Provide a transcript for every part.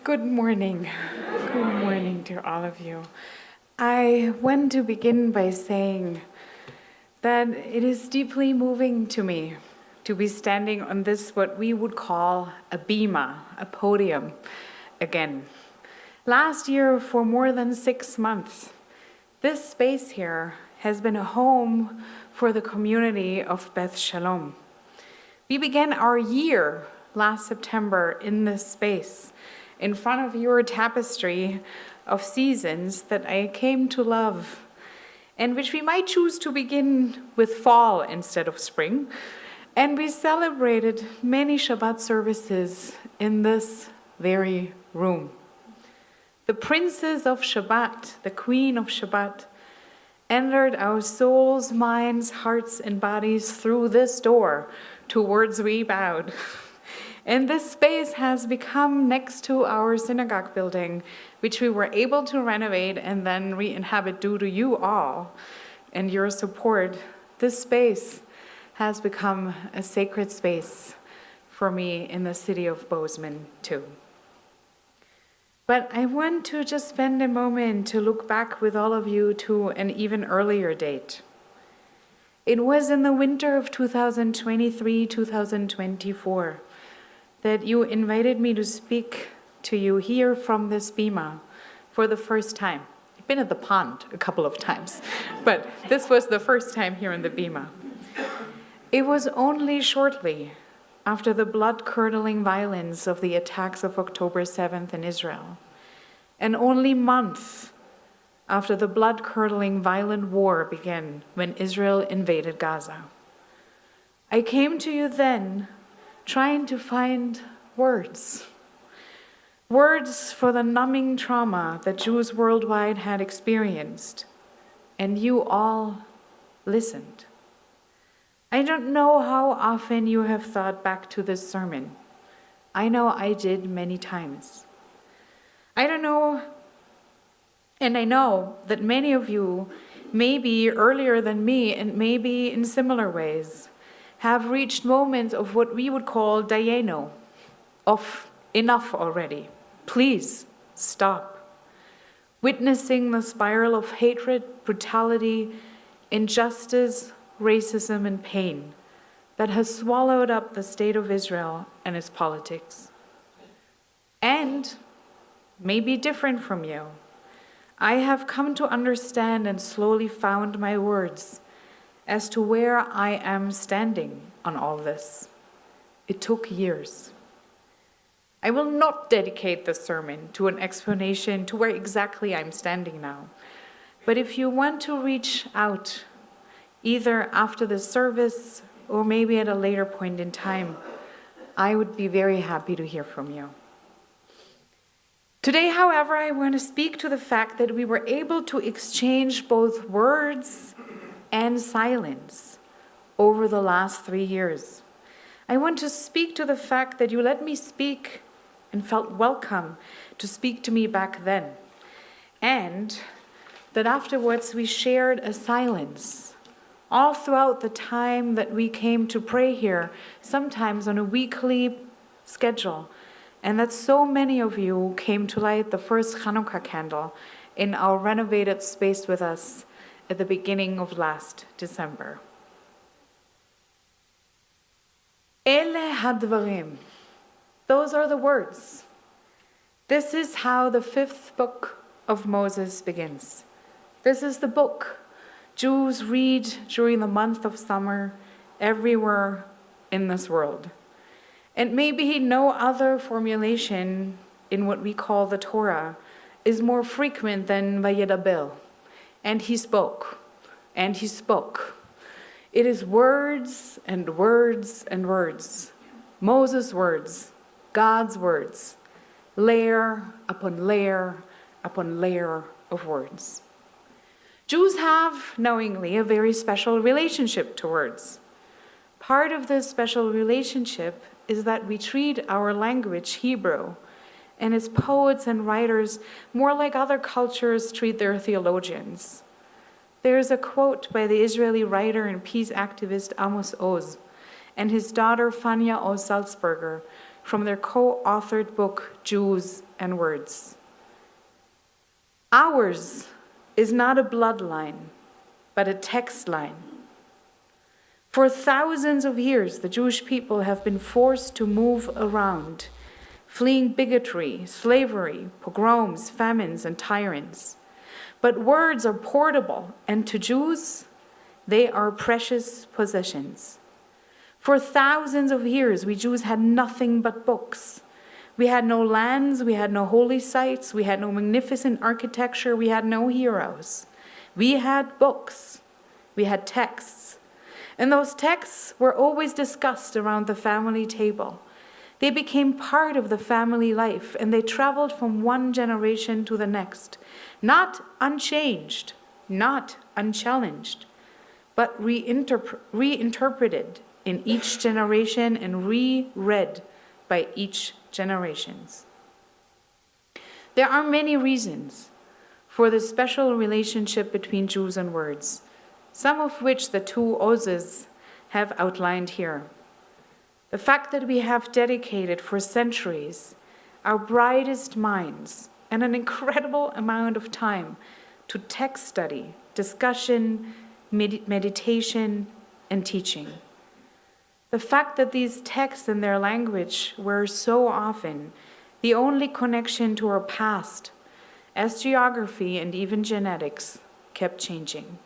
Good morning. Good morning to all of you. I want to begin by saying that it is deeply moving to me to be standing on this, what we would call a bema, a podium, again. Last year, for more than 6 months, this space here has been a home for the community of Beth Shalom. We began our year last September in this space, in front of your tapestry of seasons that I came to love, and which we might choose to begin with fall instead of spring. And we celebrated many Shabbat services in this very room. The princess of Shabbat, the queen of Shabbat, entered our souls, minds, hearts, and bodies through this door towards we bowed. And this space has become next to our synagogue building, which we were able to renovate and then re-inhabit due to you all and your support. This space has become a sacred space for me in the city of Bozeman too. But I want to just spend a moment to look back with all of you to an even earlier date. It was in the winter of 2023-2024 that you invited me to speak to you here from this bema for the first time. I've been at the pond a couple of times, but this was the first time here in the bema. It was only shortly after the blood-curdling violence of the attacks of October 7th in Israel, and only months after the blood-curdling violent war began when Israel invaded Gaza. I came to you then trying to find words for the numbing trauma that Jews worldwide had experienced, and you all listened. I don't know how often you have thought back to this sermon. I know I did many times. I know that many of you, maybe earlier than me and maybe in similar ways, have reached moments of what we would call dayeno, of enough already. Please stop. Witnessing the spiral of hatred, brutality, injustice, racism, and pain that has swallowed up the state of Israel and its politics. And, maybe different from you, I have come to understand and slowly found my words as to where I am standing on all this. It took years. I will not dedicate the sermon to an explanation to where exactly I'm standing now. But if you want to reach out, either after the service or maybe at a later point in time, I would be very happy to hear from you. Today, however, I want to speak to the fact that we were able to exchange both words and silence over the last 3 years. I want to speak to the fact that you let me speak and felt welcome to speak to me back then, and that afterwards we shared a silence all throughout the time that we came to pray here, sometimes on a weekly schedule, and that so many of you came to light the first Hanukkah candle in our renovated space with us at the beginning of last December. Ele hadvarim. Those are the words. This is how the 5th book of Moses begins. This is the book Jews read during the month of summer everywhere in this world. And maybe no other formulation in what we call the Torah is more frequent than Vayedaber. And he spoke, and he spoke. It is words and words and words. Moses' words, God's words, layer upon layer upon layer of words. Jews have, knowingly, a very special relationship to words. Part of this special relationship is that we treat our language, Hebrew, and its poets and writers more like other cultures treat their theologians. There's a quote by the Israeli writer and peace activist Amos Oz and his daughter Fania Oz Salzberger from their co-authored book, Jews and Words. Ours is not a bloodline, but a text line. For thousands of years, the Jewish people have been forced to move around, fleeing bigotry, slavery, pogroms, famines, and tyrants. But words are portable, and to Jews, they are precious possessions. For thousands of years, we Jews had nothing but books. We had no lands, we had no holy sites, we had no magnificent architecture, we had no heroes. We had books, we had texts. And those texts were always discussed around the family table. They became part of the family life, and they traveled from one generation to the next, not unchanged, not unchallenged, but reinterpreted in each generation and reread by each generations. There are many reasons for the special relationship between Jews and words, some of which the two Ozes have outlined here. The fact that we have dedicated for centuries our brightest minds and an incredible amount of time to text study, discussion, meditation, and teaching. The fact that these texts and their language were so often the only connection to our past, as geography and even genetics kept changing.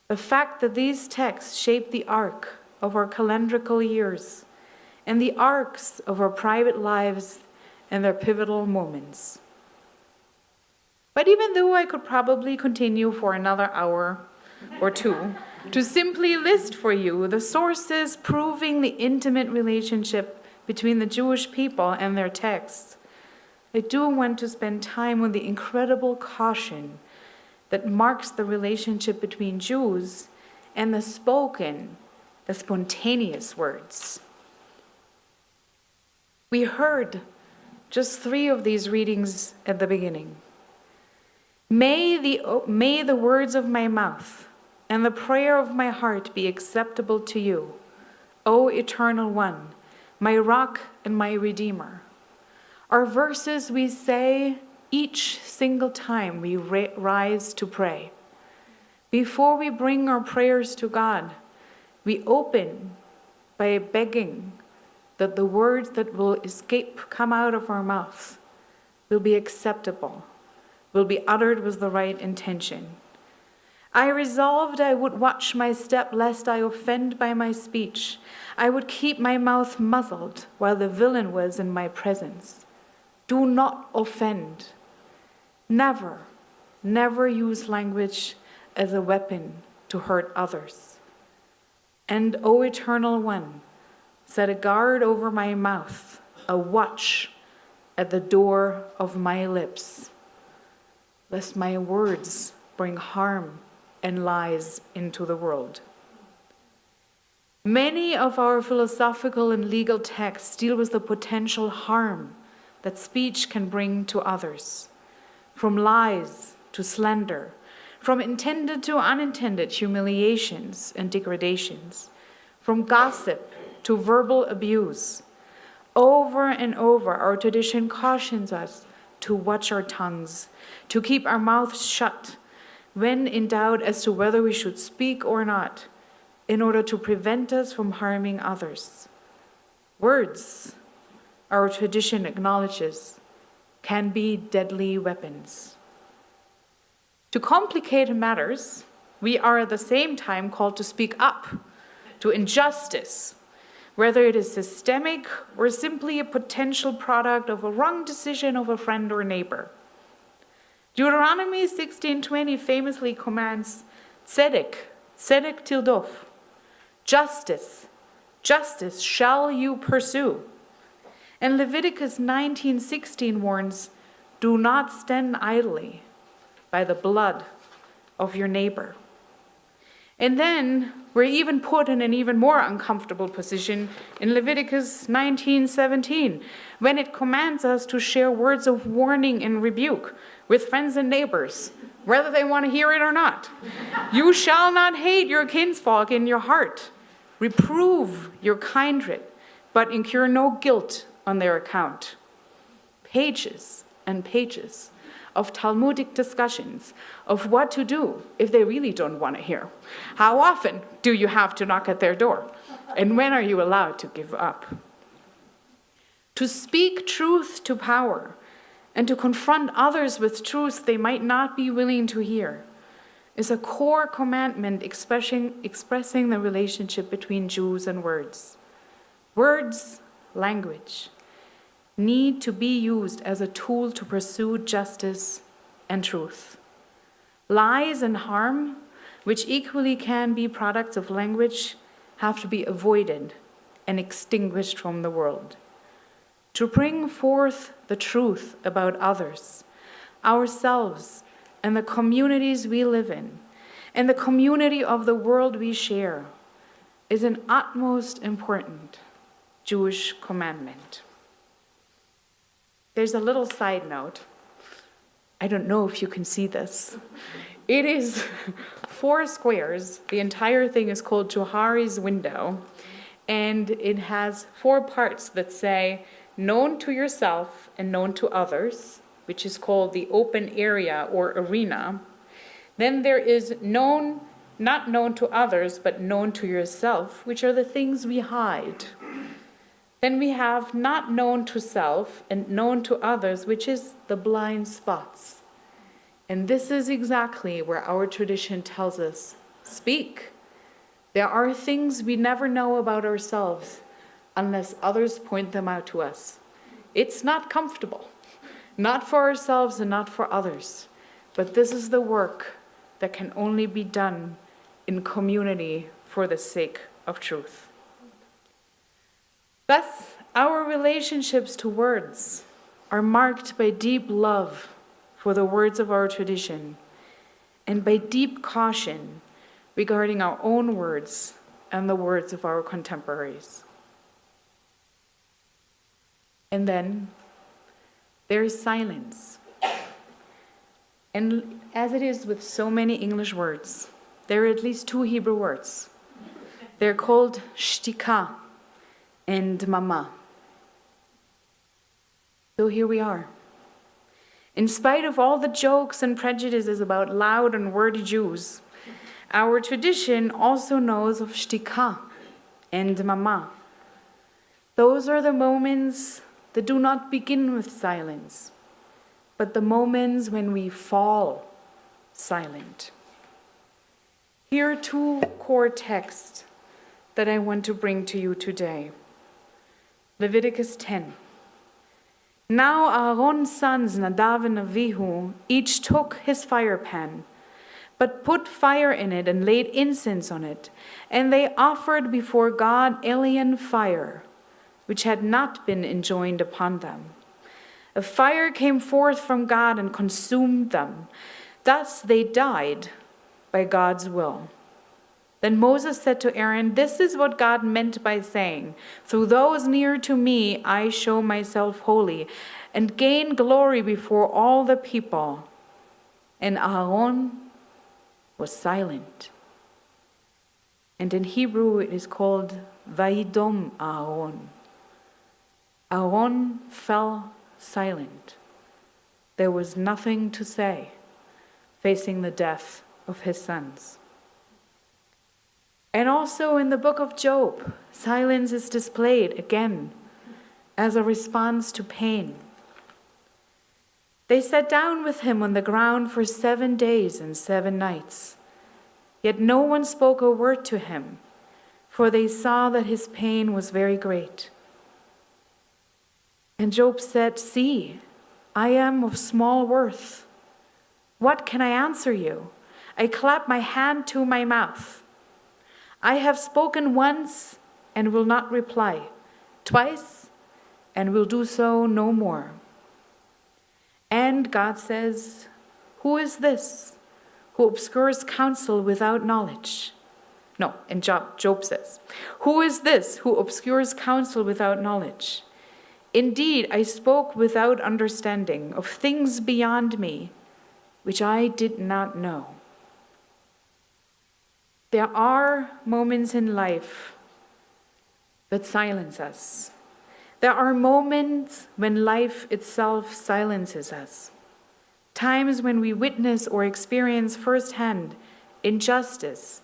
The fact that these texts shaped the arc of our calendrical years and the arcs of our private lives and their pivotal moments. But even though I could probably continue for another hour or two to simply list for you the sources proving the intimate relationship between the Jewish people and their texts, I do want to spend time on the incredible caution that marks the relationship between Jews and the spoken, the spontaneous words. We heard just 3 of these readings at the beginning. May the words of my mouth and the prayer of my heart be acceptable to you, O Eternal One, my rock and my Redeemer. Are verses we say each single time we rise to pray. Before we bring our prayers to God, we open by begging that the words that will come out of our mouth will be acceptable, will be uttered with the right intention. I resolved I would watch my step lest I offend by my speech. I would keep my mouth muzzled while the villain was in my presence. Do not offend. Never, never use language as a weapon to hurt others. And, O Eternal One, set a guard over my mouth, a watch at the door of my lips, lest my words bring harm and lies into the world. Many of our philosophical and legal texts deal with the potential harm that speech can bring to others, from lies to slander, from intended to unintended humiliations and degradations, from gossip to verbal abuse. Over and over, our tradition cautions us to watch our tongues, to keep our mouths shut when in doubt as to whether we should speak or not, in order to prevent us from harming others. Words, our tradition acknowledges, can be deadly weapons. To complicate matters, we are at the same time called to speak up to injustice, whether it is systemic or simply a potential product of a wrong decision of a friend or neighbor. Deuteronomy 16:20 famously commands tzedek, tzedek tildov, justice, justice shall you pursue. And Leviticus 19:16 warns, do not stand idly by the blood of your neighbor. And then we're even put in an even more uncomfortable position in Leviticus 19:17, when it commands us to share words of warning and rebuke with friends and neighbors, whether they want to hear it or not. You shall not hate your kinsfolk in your heart. Reprove your kindred. but incur no guilt on their account. Pages and pages of Talmudic discussions of what to do if they really don't want to hear. How often do you have to knock at their door? And when are you allowed to give up? To speak truth to power and to confront others with truths they might not be willing to hear is a core commandment expressing the relationship between Jews and words. Words, language, need to be used as a tool to pursue justice and truth. Lies and harm, which equally can be products of language, have to be avoided and extinguished from the world. To bring forth the truth about others, ourselves, and the communities we live in, and the community of the world we share, is an utmost important Jewish commandment. There's a little side note. I don't know if you can see this. It is 4 squares. The entire thing is called Johari's window, and it has 4 parts that say, known to yourself and known to others, which is called the open area or arena. Then there is known, not known to others, but known to yourself, which are the things we hide. Then we have not known to self and known to others, which is the blind spots. And this is exactly where our tradition tells us, speak. There are things we never know about ourselves unless others point them out to us. It's not comfortable, not for ourselves and not for others, but this is the work that can only be done in community for the sake of truth. Thus, our relationships to words are marked by deep love for the words of our tradition and by deep caution regarding our own words and the words of our contemporaries. And then there is silence. And as it is with so many English words, there are at least 2 Hebrew words. They're called shtika and mama. So here we are. In spite of all the jokes and prejudices about loud and wordy Jews, our tradition also knows of shtika and mama. Those are the moments that do not begin with silence, but the moments when we fall silent. Here are 2 core texts that I want to bring to you today. Leviticus 10. Now Aaron's sons, Nadav and Avihu, each took his fire pan, but put fire in it and laid incense on it, and they offered before God alien fire, which had not been enjoined upon them. A fire came forth from God and consumed them. Thus they died by God's will. Then Moses said to Aaron, "This is what God meant by saying, 'Through those near to me I show myself holy, and gain glory before all the people.' And Aaron was silent." And in Hebrew it is called Vayidom Aaron. Aaron fell silent. There was nothing to say, facing the death of his sons. And also in the book of Job, silence is displayed again as a response to pain. They sat down with him on the ground for 7 days and 7 nights. Yet no one spoke a word to him, for they saw that his pain was very great. And Job said, "See, I am of small worth. What can I answer you? I clap my hand to my mouth. I have spoken once and will not reply, twice and will do so no more." And God says, "Who is this who obscures counsel without knowledge?" No, and Job says, "Who is this who obscures counsel without knowledge? Indeed, I spoke without understanding of things beyond me, which I did not know." There are moments in life but silence us. There are moments when life itself silences us. Times when we witness or experience firsthand injustice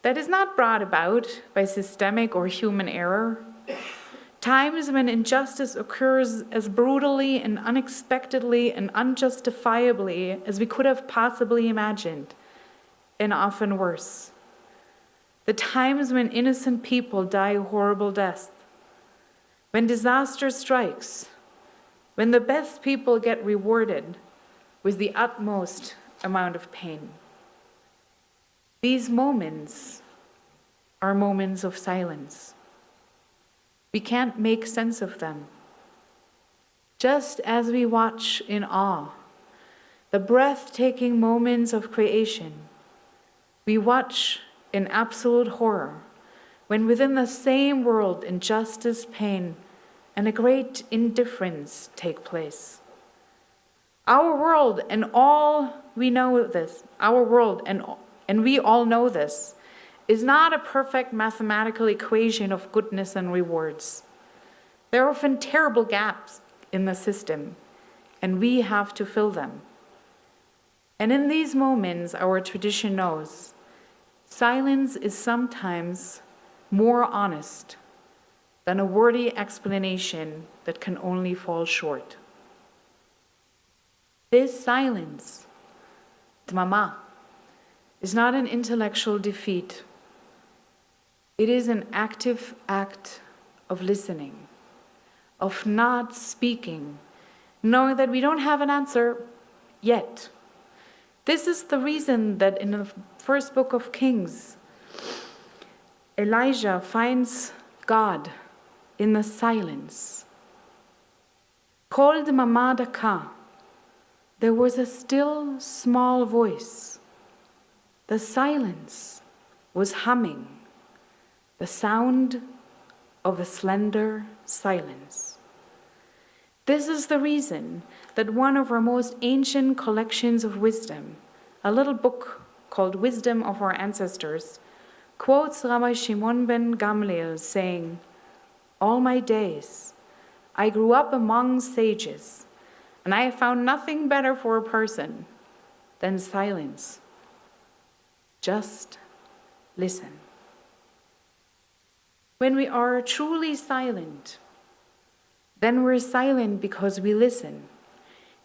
that is not brought about by systemic or human error. Times when injustice occurs as brutally and unexpectedly and unjustifiably as we could have possibly imagined, and often worse. The times when innocent people die horrible deaths, when disaster strikes, when the best people get rewarded with the utmost amount of pain. These moments are moments of silence. We can't make sense of them. Just as we watch in awe the breathtaking moments of creation, we watch in absolute horror when within the same world injustice, pain, and a great indifference take place. Our world and all we know this, our world and we all know this, is not a perfect mathematical equation of goodness and rewards. There are often terrible gaps in the system, and we have to fill them. And in these moments, our tradition knows, silence is sometimes more honest than a wordy explanation that can only fall short. This silence, dmama, is not an intellectual defeat. It is an active act of listening, of not speaking, knowing that we don't have an answer yet. This is the reason that in the first book of Kings, Elijah finds God in the silence. Kol dmama daka. There was a still, small voice. The silence was humming, the sound of a slender silence. This is the reason that one of our most ancient collections of wisdom, a little book called Wisdom of Our Ancestors, quotes Rabbi Shimon ben Gamliel saying, "All my days I grew up among sages, and I have found nothing better for a person than silence. Just listen." When we are truly silent, then we're silent because we listen,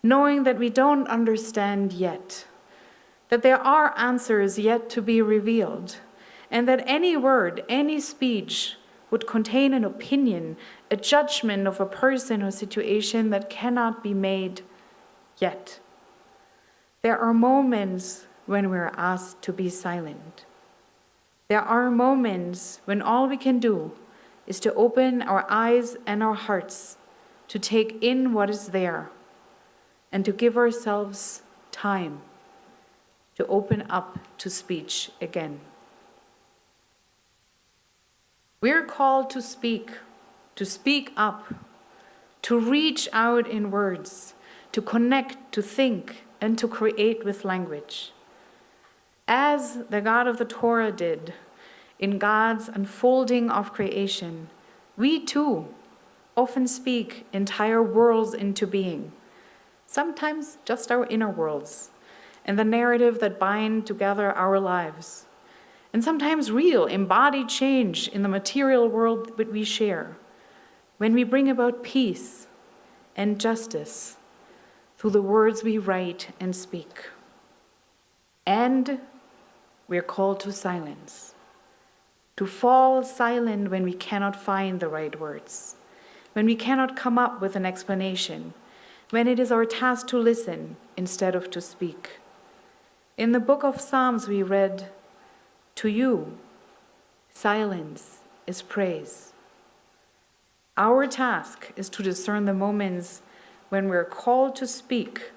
knowing that we don't understand yet, that there are answers yet to be revealed, and that any word, any speech would contain an opinion, a judgment of a person or situation that cannot be made yet. There are moments when we're asked to be silent. There are moments when all we can do is to open our eyes and our hearts to take in what is there and to give ourselves time to open up to speech again. We're called to speak up, to reach out in words, to connect, to think, and to create with language. As the God of the Torah did in God's unfolding of creation, we too often speak entire worlds into being, sometimes just our inner worlds, and the narrative that bind together our lives, and sometimes real, embodied change in the material world that we share, when we bring about peace and justice through the words we write and speak. And we're called to silence, to fall silent when we cannot find the right words, when we cannot come up with an explanation, when it is our task to listen instead of to speak. In the book of Psalms we read, "To you, silence is praise." Our task is to discern the moments when we're called to speak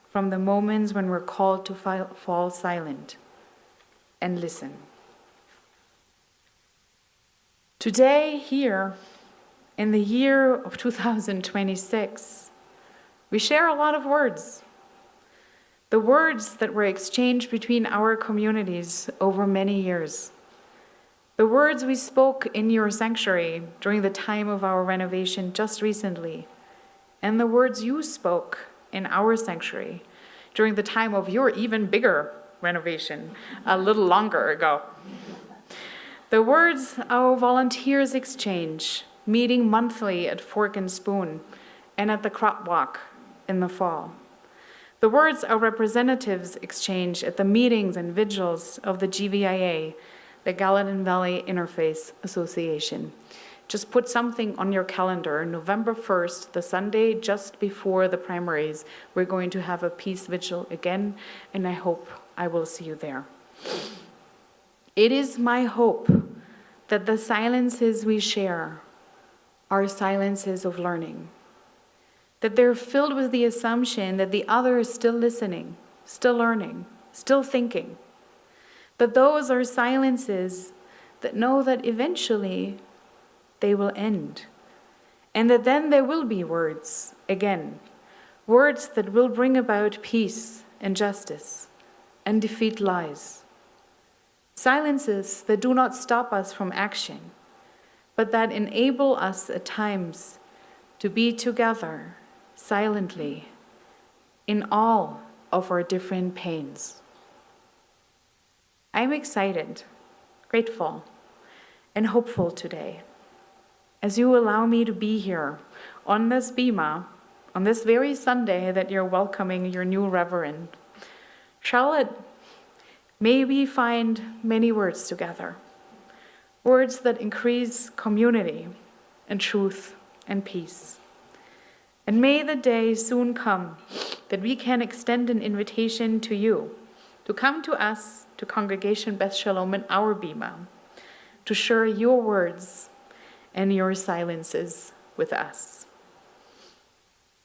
from the moments when we're called to fall silent and listen. Today, here, in the year of 2026, we share a lot of words. The words that were exchanged between our communities over many years. The words we spoke in your sanctuary during the time of our renovation just recently, and the words you spoke in our sanctuary during the time of your even bigger renovation a little longer ago. The words our volunteers exchange, meeting monthly at Fork and Spoon and at the Crop Walk in the fall. The words our representatives exchange at the meetings and vigils of the GVIA, the Gallatin Valley Interfaith Association. Just put something on your calendar. November 1st, the Sunday just before the primaries, we're going to have a peace vigil again, and I hope I will see you there. It is my hope that the silences we share are silences of learning, that they're filled with the assumption that the other is still listening, still learning, still thinking, that those are silences that know that eventually they will end, and that then there will be words again, words that will bring about peace and justice and defeat lies. Silences that do not stop us from action, but that enable us at times to be together silently in all of our different pains. I'm excited, grateful, and hopeful today as you allow me to be here on this bima, on this very Sunday that you're welcoming your new reverend. Charlotte, may we find many words together, words that increase community and truth and peace. And may the day soon come that we can extend an invitation to you, to come to us, to Congregation Beth Shalom in our bima, to share your words and your silences with us.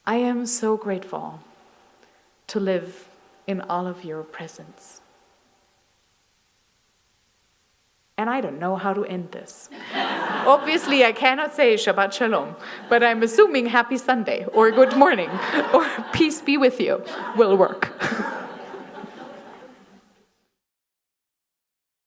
I am so grateful to live in all of your presence. And I don't know how to end this. Obviously, I cannot say Shabbat Shalom, but I'm assuming Happy Sunday, or Good Morning, or Peace be with you will work.